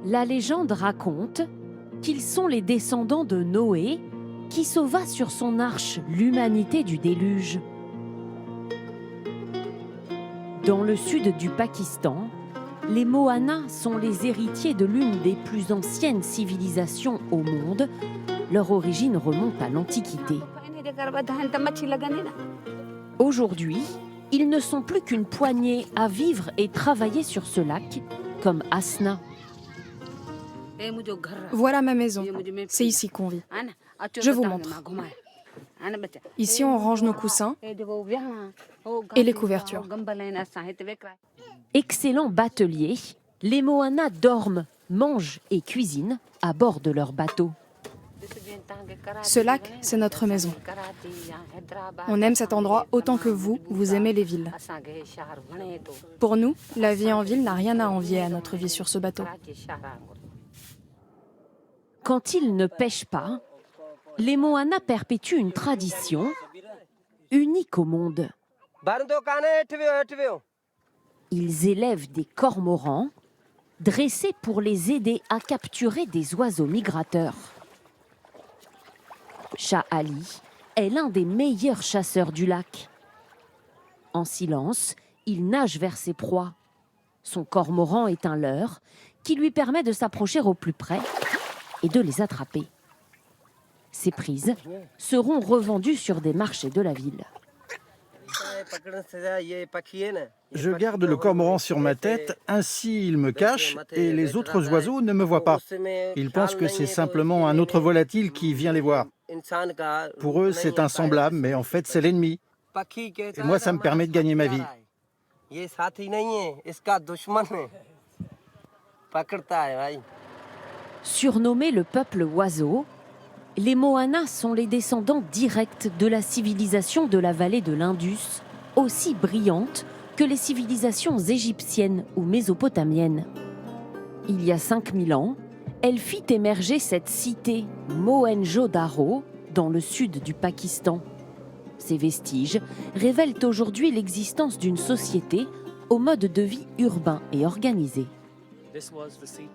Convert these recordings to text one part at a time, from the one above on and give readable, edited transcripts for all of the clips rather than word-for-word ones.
La légende raconte qu'ils sont les descendants de Noé qui sauva sur son arche l'humanité du déluge. Dans le sud du Pakistan, les Mohanas sont les héritiers de l'une des plus anciennes civilisations au monde. Leur origine remonte à l'Antiquité. Aujourd'hui, ils ne sont plus qu'une poignée à vivre et travailler sur ce lac, comme Asna. Voilà ma maison, c'est ici qu'on vit. Je vous montre. Ici, on range nos coussins et les couvertures. Excellents bateliers, les Mohanas dorment, mangent et cuisinent à bord de leur bateau. Ce lac, c'est notre maison. On aime cet endroit autant que vous aimez les villes. Pour nous, la vie en ville n'a rien à envier à notre vie sur ce bateau. Quand ils ne pêchent pas, les Mohanas perpétuent une tradition unique au monde. Ils élèvent des cormorans, dressés pour les aider à capturer des oiseaux migrateurs. Shah Ali est l'un des meilleurs chasseurs du lac. En silence, il nage vers ses proies. Son cormoran est un leurre qui lui permet de s'approcher au plus près et de les attraper. Ces prises seront revendues sur des marchés de la ville. Je garde le cormoran sur ma tête, ainsi il me cache et les autres oiseaux ne me voient pas. Ils pensent que c'est simplement un autre volatile qui vient les voir. Pour eux, c'est un semblable, mais en fait, c'est l'ennemi. Et moi, ça me permet de gagner ma vie. Surnommés le peuple oiseau, les Mohanas sont les descendants directs de la civilisation de la vallée de l'Indus, aussi brillante que les civilisations égyptiennes ou mésopotamiennes. Il y a 5000 ans, elle fit émerger cette cité Mohenjo-Daro dans le sud du Pakistan. Ces vestiges révèlent aujourd'hui l'existence d'une société au mode de vie urbain et organisé.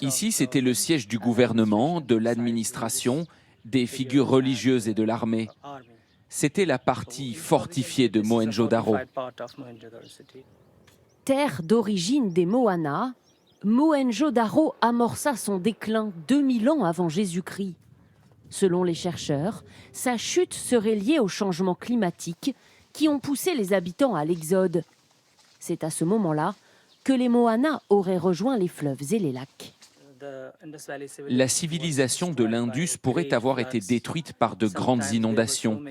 Ici, c'était le siège du gouvernement, de l'administration, des figures religieuses et de l'armée. C'était la partie fortifiée de Mohenjo-Daro. Terre d'origine des Mohanas, Mohenjo-Daro amorça son déclin 2000 ans avant Jésus-Christ. Selon les chercheurs, sa chute serait liée aux changements climatiques qui ont poussé les habitants à l'exode. C'est à ce moment-là que les Mohanas auraient rejoint les fleuves et les lacs. La civilisation de l'Indus pourrait avoir été détruite par de grandes inondations.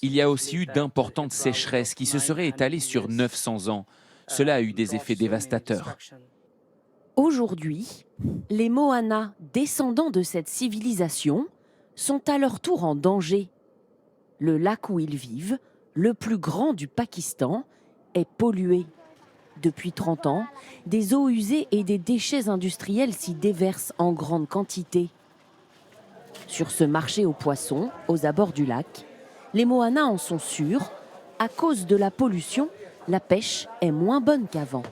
Il y a aussi eu d'importantes sécheresses qui se seraient étalées sur 900 ans. Cela a eu des effets dévastateurs. Aujourd'hui, les Mohanas, descendants de cette civilisation, sont à leur tour en danger. Le lac où ils vivent, le plus grand du Pakistan, est pollué. Depuis 30 ans, des eaux usées et des déchets industriels s'y déversent en grande quantité. Sur ce marché aux poissons, aux abords du lac, les Mohanas en sont sûrs. À cause de la pollution, la pêche est moins bonne qu'avant.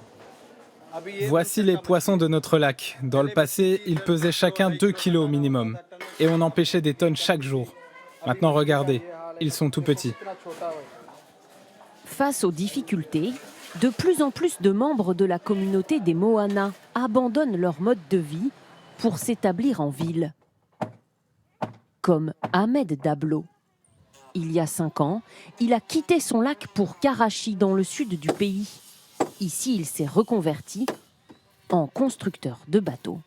Voici les poissons de notre lac. Dans le passé, ils pesaient chacun 2 kilos au minimum. Et on en pêchait des tonnes chaque jour. Maintenant, regardez, ils sont tout petits. Face aux difficultés, de plus en plus de membres de la communauté des Mohanas abandonnent leur mode de vie pour s'établir en ville. Comme Ahmed Dablo. Il y a 5 ans, il a quitté son lac pour Karachi, dans le sud du pays. Ici, il s'est reconverti en constructeur de bateaux.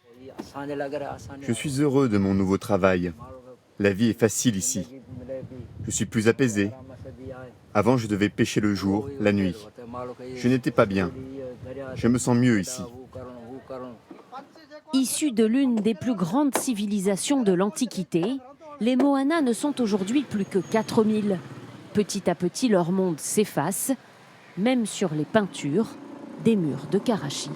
Je suis heureux de mon nouveau travail. La vie est facile ici. Je suis plus apaisé. Avant, je devais pêcher le jour, la nuit. Je n'étais pas bien. Je me sens mieux ici. Issus de l'une des plus grandes civilisations de l'Antiquité, les Mohanas ne sont aujourd'hui plus que 4000. Petit à petit, leur monde s'efface, même sur les peintures des murs de Karachi.